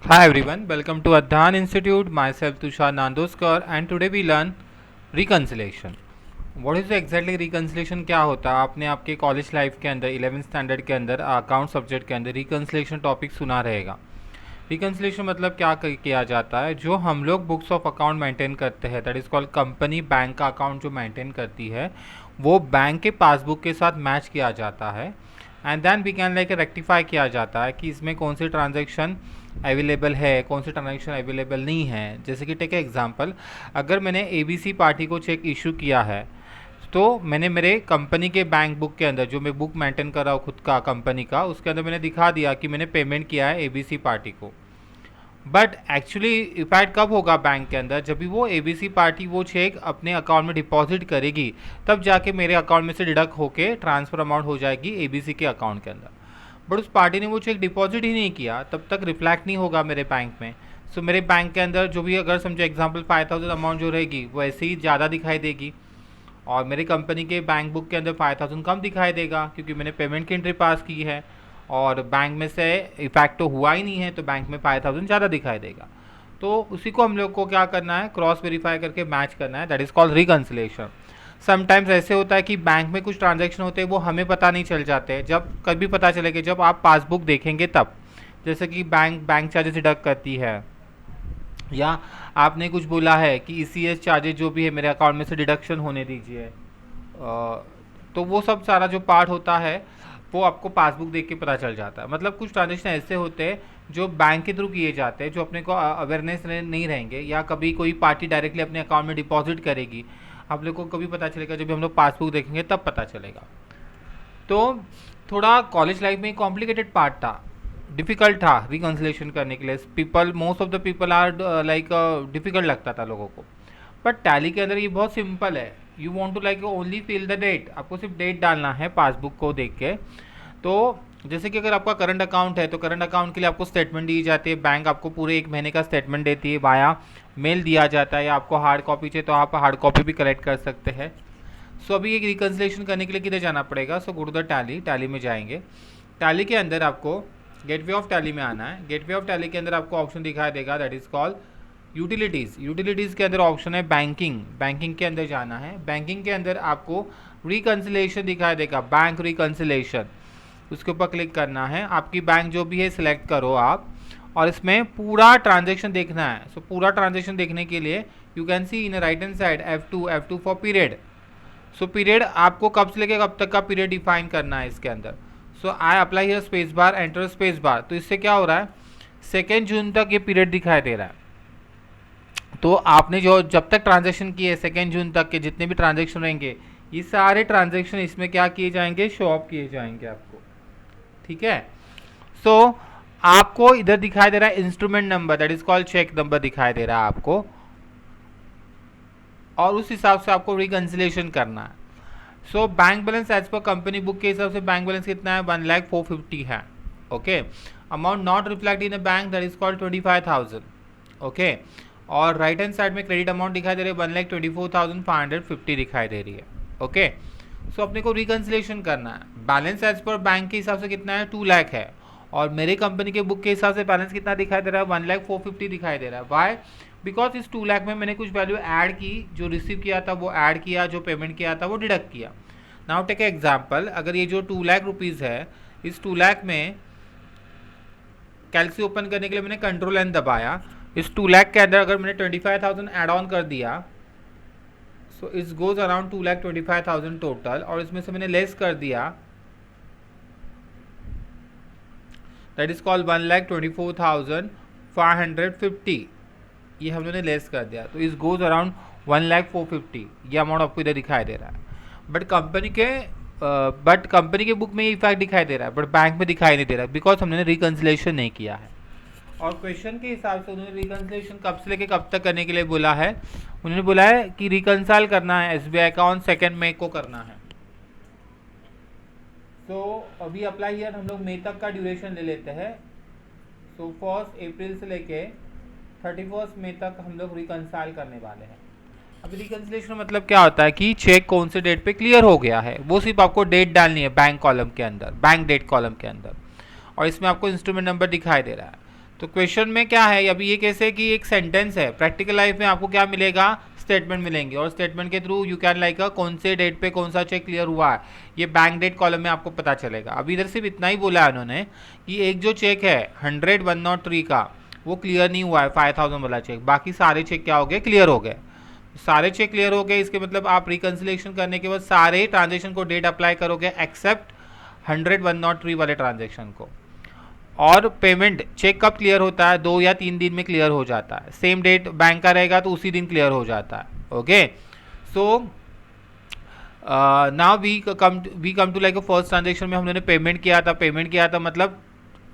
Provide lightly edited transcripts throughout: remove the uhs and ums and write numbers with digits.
Hi everyone, welcome to Adhan Institute. Myself Tushar Nandoskar and today we learn reconciliation. What is exactly reconciliation? क्या होता है? आपने आपके college life के अंदर 11th स्टैंडर्ड के अंदर अकाउंट सब्जेक्ट के अंदर रिकन्सिलेशन टॉपिक सुना रहेगा। रिकन्सिलेशन मतलब क्या किया जाता है, जो हम लोग बुक्स ऑफ अकाउंट मेंटेन करते हैं, that is called company bank का अकाउंट जो मेंटेन करती है वो बैंक के पासबुक के साथ मैच किया जाता है and then we can like rectify किया जाता है कि इसमें कौन सी ट्रांजेक्शन अवेलेबल है, कौन सी ट्रांजेक्शन अवेलेबल नहीं है। जैसे कि टेक एग्जांपल, अगर मैंने एबीसी पार्टी को चेक इशू किया है तो मैंने मेरे कंपनी के बैंक बुक के अंदर, जो मैं बुक मेंटेन कर रहा हूँ खुद का कंपनी का, उसके अंदर मैंने दिखा दिया कि मैंने पेमेंट किया है एबीसी पार्टी को। बट एक्चुअली इफेक्ट कब होगा बैंक के अंदर, जब भी वो एबीसी पार्टी वो चेक अपने अकाउंट में डिपॉजिट करेगी, तब जाके मेरे अकाउंट में से डिडक्ट होके ट्रांसफ़र अमाउंट हो जाएगी एबीसी के अकाउंट के अंदर। बट उस पार्टी ने वो चेक डिपॉजिट ही नहीं किया, तब तक रिफ्लेक्ट नहीं होगा मेरे बैंक में। सो मेरे बैंक के अंदर जो भी, अगर समझो एग्जांपल 5000 अमाउंट जो रहेगी वो ऐसे ही ज़्यादा दिखाई देगी, और मेरे कंपनी के बैंक बुक के अंदर 5000 कम दिखाई देगा क्योंकि मैंने पेमेंट की एंट्री पास की है और बैंक में से इफेक्ट तो हुआ ही नहीं है, तो बैंक में 5000 ज़्यादा दिखाई देगा। तो उसी को हम लोग को क्या करना है, क्रॉस वेरीफाई करके मैच करना है, that is called reconciliation. Sometimes ऐसे होता है कि बैंक में कुछ ट्रांजैक्शन होते हैं वो हमें पता नहीं चल जाते, जब कभी पता चलेगा जब आप पासबुक देखेंगे तब। जैसे कि बैंक चार्जेस डिडक्ट करती है, या आपने कुछ बोला है कि ईसीएस चार्जेस जो भी है मेरे अकाउंट में से डिडक्शन होने दीजिए, तो वो सब सारा जो पार्ट होता है वो आपको पासबुक देख के पता चल जाता है। मतलब कुछ ट्रांजेक्शन ऐसे होते हैं जो बैंक के थ्रू किए जाते हैं, जो अपने को अवेयरनेस नहीं रहेंगे, या कभी कोई पार्टी डायरेक्टली अपने अकाउंट में डिपॉजिट करेगी, आप लोग को कभी पता चलेगा जब भी हम लोग पासबुक देखेंगे तब पता चलेगा। तो थोड़ा कॉलेज लाइफ में कॉम्प्लिकेटेड पार्ट था, डिफ़िकल्ट था रिकन्सिलेशन करने के लिए। People, most of the people are like difficult लगता था लोगों को। बट टैली के अंदर ये बहुत सिंपल है। You want to like only fill the date, आपको सिर्फ डेट डालना है पासबुक को देख के। तो जैसे कि अगर आपका करंट अकाउंट है तो करंट अकाउंट के लिए आपको स्टेटमेंट दी जाती है, बैंक आपको पूरे एक महीने का स्टेटमेंट देती है, वाया मेल दिया जाता है, या आपको हार्ड कॉपी चाहिए तो आप हार्ड कॉपी भी कलेक्ट कर सकते हैं। सो अभी एक रिकन्सिलेशन करने के लिए किधर जाना पड़ेगा, so go to the Tally. Tally में जाएंगे, टैली के अंदर आपको गेटवे ऑफ टैली में आना है। गेटवे ऑफ टैली के अंदर आपको ऑप्शन दिखाई देगा, that is called utilities. Utilities के अंदर ऑप्शन है बैंकिंग, बैंकिंग के अंदर जाना है। बैंकिंग के अंदर आपको रिकन्सिलेशन दिखाई देगा, बैंक रिकन्सिलेशन, उसके ऊपर क्लिक करना है। आपकी बैंक जो भी है सिलेक्ट करो आप, और इसमें पूरा ट्रांजेक्शन देखना है। सो पूरा ट्रांजेक्शन देखने के लिए you can see in right hand side F2 for period. So period आपको कब से लेकर कब तक का पीरियड डिफाइन करना है इसके अंदर। So I apply here space bar, enter space bar. तो इससे क्या हो रहा है, 2 जून तक ये पीरियड दिखाई दे रहा है। तो आपने जो जब तक ट्रांजेक्शन किए 2 जून तक के जितने भी ट्रांजेक्शन रहेंगे, ये सारे ट्रांजेक्शन इसमें क्या किए जाएंगे, शो ऑफ किए जाएंगे आपको। ठीक है। सो आपको इधर दिखाई दे रहा है instrument number, that is called check number दिखाई दे रहा है आपको, और उस हिसाब से आपको रिकन्सिलेशन करना है। So bank balance as per company book के हिसाब से बैंक बैलेंस कितना है, 1,04,50 है। Okay. Amount not reflect in a bank, that is called 25,000। Okay. और राइट हैंड साइड में क्रेडिट अमाउंट दिखाई दे रही है 1,24,550 दिखाई दे रही है। ओके। सो अपने को रिकन्सिलेशन करना है। बैलेंस एज पर बैंक के हिसाब से कितना है, 2 लाख है, और मेरे कंपनी के बुक के हिसाब से बैलेंस कितना दिखाई दे रहा है, 1,04,50 दिखाई दे रहा है। वाई, बिकॉज इस 2 लाख में मैंने कुछ वैल्यू ऐड की, जो रिसीव किया था वो ऐड किया, जो पेमेंट किया था वो डिडक्ट किया। नाउ टेक एग्जाम्पल, अगर ये जो 2 लाख रुपीज़ है, इस 2 लाख में कैलसी ओपन करने के लिए मैंने कंट्रोल एन दबाया, इस 2 लाख के अंदर अगर मैंने 25,000 एड ऑन कर दिया, सो इस गोज अराउंड 2,25,000 टोटल, और इसमें से मैंने लेस कर दिया, दैट इज कॉल्ड 1,24,550, ये हम लोगों ने लेस कर दिया, तो इस गोज अराउंड 1,04,50, ये अमाउंट आपको इधर दिखाई दे रहा है। बट कंपनी के बुक में ये इफेक्ट दिखाई दे रहा है, बट बैंक में दिखाई नहीं दे रहा है, बिकॉज हमने रिकन्सिलेशन नहीं किया है। और क्वेश्चन के हिसाब से उन्होंने रिकन्सिलेशन कब से लेके कब तक करने के लिए बोला है, उन्होंने बोला है कि रिकन्साइल करना है SBI अकाउंट 2 मई को करना है। तो अभी अप्लाई ईयर हम लोग मई तक का ड्यूरेशन ले लेते हैं। सो 1 अप्रैल से लेके 31 मई तक हम लोग रिकन्साइल करने वाले हैं। अब रिकन्सिलेशन मतलब क्या होता है कि चेक कौन से डेट पे क्लियर हो गया है, वो सिर्फ आपको डेट डालनी है बैंक कॉलम के अंदर, बैंक डेट कॉलम के अंदर, और इसमें आपको इंस्ट्रूमेंट नंबर दिखाई दे रहा है। तो क्वेश्चन में क्या है, अभी ये कैसे कि एक सेंटेंस है, प्रैक्टिकल लाइफ में आपको क्या मिलेगा, स्टेटमेंट मिलेंगे, और स्टेटमेंट के थ्रू यू कैन लाइक कौन से डेट पे कौन सा चेक क्लियर हुआ है, ये बैंक डेट कॉलम में आपको पता चलेगा। अभी इधर सिर्फ इतना ही बोला है उन्होंने कि एक जो चेक है 100-103 का वो क्लियर नहीं हुआ है, 5000 वाला चेक, बाकी सारे चेक क्या हो गए, क्लियर हो गए। सारे चेक क्लियर हो गए, इसके मतलब आप रिकन्सिलेशन करने के बाद सारे ट्रांजेक्शन को डेट अप्लाई करोगे एक्सेप्ट 100-103 वाले ट्रांजेक्शन को। और पेमेंट चेक कब क्लियर होता है, 2 या 3 दिन में क्लियर हो जाता है, सेम डेट बैंक का रहेगा तो उसी दिन क्लियर हो जाता है। Okay, so now we come to like first transaction में हम लोगों ने पेमेंट किया था मतलब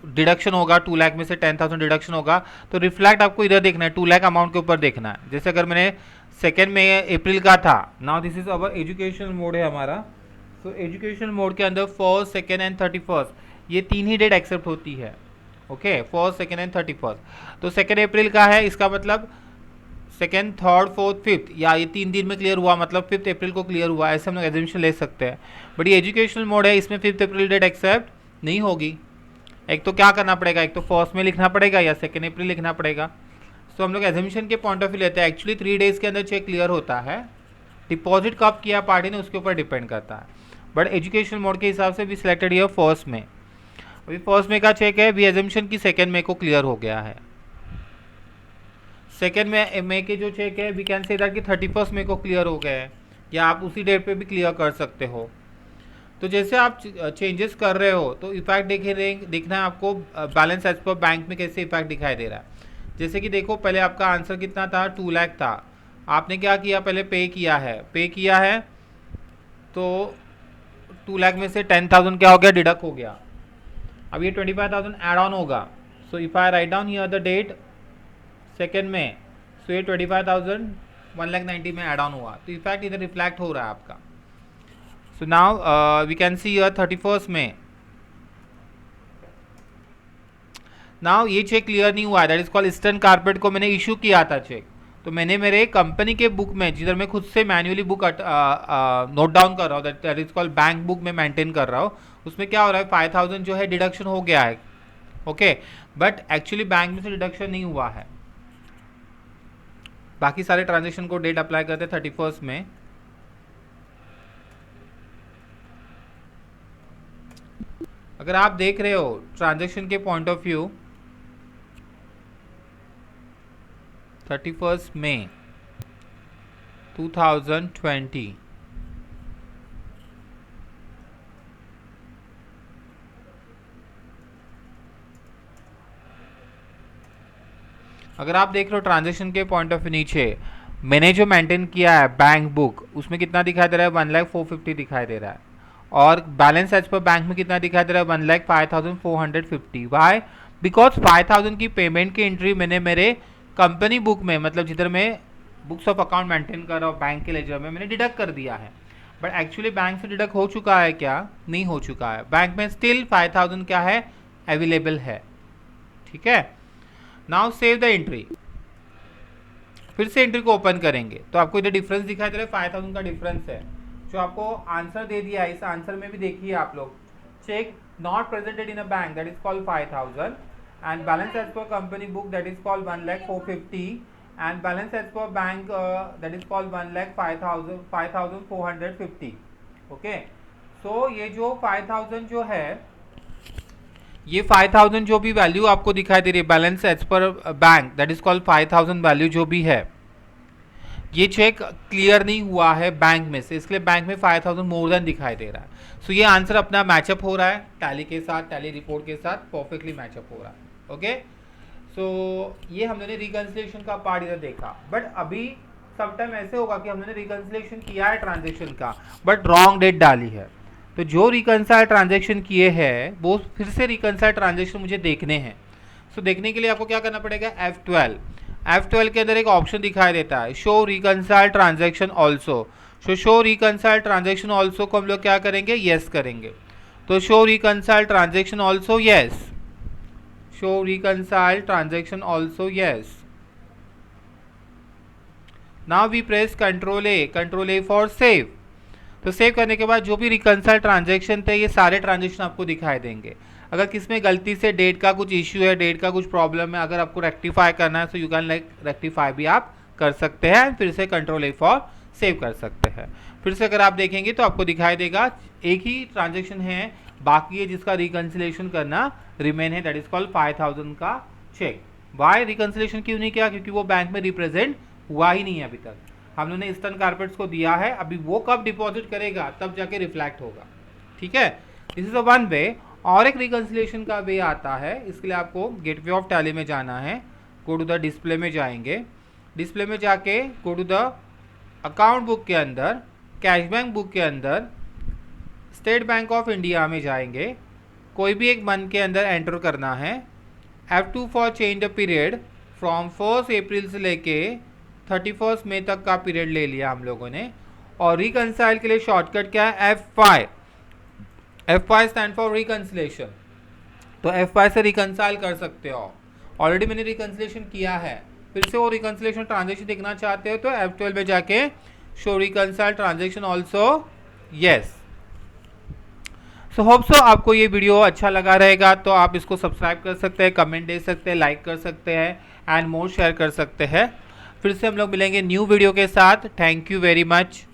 डिडक्शन होगा 2 लाख में से 10,000 डिडक्शन होगा, तो रिफ्लेक्ट आपको इधर देखना है, 2 लाख अमाउंट के ऊपर देखना है। जैसे अगर मैंने 2 में अप्रैल का था, now this is our education mode है हमारा, तो एजुकेशन मोड के अंदर 1st, 2nd एंड 31st ये 3 ही डेट एक्सेप्ट होती है। Okay, 1st, 2nd and 31st, तो 2 अप्रैल का है, इसका मतलब 2nd, 3rd, 4th, 5th या ये 3 दिन में क्लियर हुआ मतलब 5th अप्रैल को क्लियर हुआ, ऐसे हम लोग एजम्पशन ले सकते हैं। बट ये एजुकेशनल मोड है, इसमें 5th अप्रैल डेट एक्सेप्ट नहीं होगी। एक तो क्या करना पड़ेगा, एक तो 1st में लिखना पड़ेगा या 2 अप्रैल लिखना पड़ेगा। तो हम लोग एजम्पशन के पॉइंट ऑफ व्यू लेते हैं, एक्चुअली 3 डेज के अंदर चेक क्लियर होता है, डिपॉजिट कब किया पार्टी ने उसके ऊपर डिपेंड करता है। बट एजुकेशन मोड के हिसाब से भी सिलेक्टेड ईयर 1st में, अभी 1st में का चेक है, भी एजम्पशन की 2nd में को क्लियर हो गया है। 2nd में के जो चेक है वी कैन से दैट कि 31st में को क्लियर हो गए हैं, या आप उसी डेट पे भी क्लियर कर सकते हो। तो जैसे आप चेंजेस कर रहे हो तो इफेक्ट देखना है आपको, बैलेंस एज पर बैंक में कैसे इफेक्ट दिखाई दे रहा है। जैसे कि देखो पहले आपका आंसर कितना था, 2 लाख था, आपने क्या किया, पहले पे किया है तो 2 लाख में से 10,000 क्या हो गया, डिडक्ट हो गया। अब ये 25,000 एड ऑन होगा, so if I write down here the date 2nd में, सो ये 25,000 1,90,000 में एड ऑन हुआ, तो इफेक्ट इधर रिफ्लेक्ट हो रहा है आपका। So now we can see here 31st में, नाउ ये चेक क्लियर नहीं हुआ है, that is called eastern carpet को मैंने इशू किया था चेक, तो मैंने मेरे कंपनी के बुक में, जिधर मैं खुद से मैन्युअली बुक नोट डाउन कर रहा हूँ, that is called bank book में मेंटेन कर रहा हूँ, उसमें क्या हो रहा है 5,000 जो है डिडक्शन हो गया है। ओके, बट एक्चुअली बैंक में से डिडक्शन नहीं हुआ है, बाकी सारे ट्रांजेक्शन को डेट अप्लाई करते 31st में। अगर आप देख रहे हो ट्रांजैक्शन के पॉइंट ऑफ व्यू 31st मई 2020, अगर आप देख रहे हो ट्रांजैक्शन के पॉइंट ऑफ व्यू नीचे मैंने जो मेंटेन किया है बैंक बुक, उसमें कितना दिखाई दे रहा है, 1,04,50 दिखाई दे रहा है, और बैलेंस एज पर बैंक में कितना दिखाई दे रहा है, 1,05,450। वाई, बिकॉज 5,000 की पेमेंट की एंट्री मैंने मेरे कंपनी बुक में, मतलब जिधर मैं बुक्स ऑफ अकाउंट मेंटेन कर रहा हूँ बैंक के लेजर में, मैंने डिडक्ट कर दिया है। बट एक्चुअली बैंक से डिडक्ट हो चुका है क्या, नहीं हो चुका है, बैंक में स्टिल 5,000 क्या है, अवेलेबल है। ठीक है, नाउ सेव द एंट्री, फिर से एंट्री को ओपन करेंगे तो आपको इधर डिफरेंस दिखाई दे रहा है, 5,000 का डिफरेंस है जो आपको आंसर दे दिया है। इस आंसर में भी देखिए आप लोग, check not presented in a bank that is called 5,000 and balance as per company book that is called 1,04,50 and balance as per bank that is called 1,05,450। Okay, so ये जो 5,000 जो है, ये 5,000 जो भी वैल्यू आपको दिखाई दे रही है balance as per bank that is called 5,000 value जो भी है, ये चेक क्लियर नहीं हुआ है बैंक में से, इसलिए बैंक में 5,000 मोर देन दिखाई दे रहा है। सो ये आंसर अपना मैचअप हो रहा है टैली के साथ, टैली रिपोर्ट के साथ परफेक्टली मैचअप हो रहा है। ओके, सो ये हम लोगों ने रिकन्सिलेशन का पार्ट इधर देखा। बट अभी समटाइम ऐसे होगा कि हमने रिकन्सिलेशन किया है ट्रांजेक्शन का, बट रॉन्ग डेट डाली है, तो जो रिकन्साइल ट्रांजेक्शन किए हैं वो फिर से रिकन्साइल ट्रांजेक्शन मुझे देखने हैं। सो देखने के लिए आपको क्या करना पड़ेगा, F12 के अंदर एक ऑप्शन दिखाई देता है, show reconcile transaction also. So show reconcile transaction also को हम लोग क्या करेंगे, यस करेंगे। तो show reconcile transaction also yes, show reconcile transaction also yes. Now we press control A for save. तो सेव करने के बाद जो भी रिकन्साइल ट्रांजेक्शन थे ये सारे ट्रांजेक्शन आपको दिखाई देंगे। अगर किसमें गलती से डेट का कुछ इश्यू है, डेट का कुछ प्रॉब्लम है, अगर आपको रेक्टिफाई करना है तो यू कैन लाइक रेक्टिफाई भी आप कर सकते हैं, फिर से कंट्रोल F4 सेव कर सकते हैं। फिर से अगर आप देखेंगे तो आपको दिखाई देगा एक ही ट्रांजेक्शन है बाकी है जिसका रिकन्सिलेशन करना रिमेन है, दैट इज कॉल्ड 5000 का चेक। वाई रिकन्सिलेशन क्यों नहीं किया? क्योंकि वो बैंक में रिप्रेजेंट हुआ ही नहीं है अभी तक। हम लोगों ने ईस्टर्न कारपेट्स को दिया है, अभी वो कब डिपॉजिट करेगा तब जाके रिफ्लेक्ट होगा। ठीक है, this is a one way. और एक रिकन्सिलेशन का वे आता है, इसके लिए आपको गेटवे ऑफ टैली में जाना है। गो टू द डिस्प्ले में जाएंगे, डिस्प्ले में जाके go to the account book के अंदर, कैश बैंक बुक के अंदर स्टेट बैंक ऑफ इंडिया में जाएंगे, कोई भी एक मंथ के अंदर एंटर करना है। F2 for change the period from 1 अप्रैल से लेके 31 मई तक का पीरियड ले लिया हम लोगों ने। और रिकनसाइल के लिए शॉर्टकट क्या है? F5। F5 stand for reconciliation, तो F5 से रिकनसाइल कर सकते हो। ऑलरेडी मैंने रिकन्सिलेशन किया है, फिर से वो रिकन्सिलेशन ट्रांजेक्शन देखना चाहते हो तो F12 में जाके show reconcile transaction also yes. So hope so आपको ये वीडियो अच्छा लगा रहेगा, तो आप इसको सब्सक्राइब कर सकते हैं, कमेंट दे सकते हैं, लाइक कर सकते हैं एंड मोर शेयर कर सकते हैं। फिर से हम लोग मिलेंगे न्यू वीडियो के साथ। Thank you very much.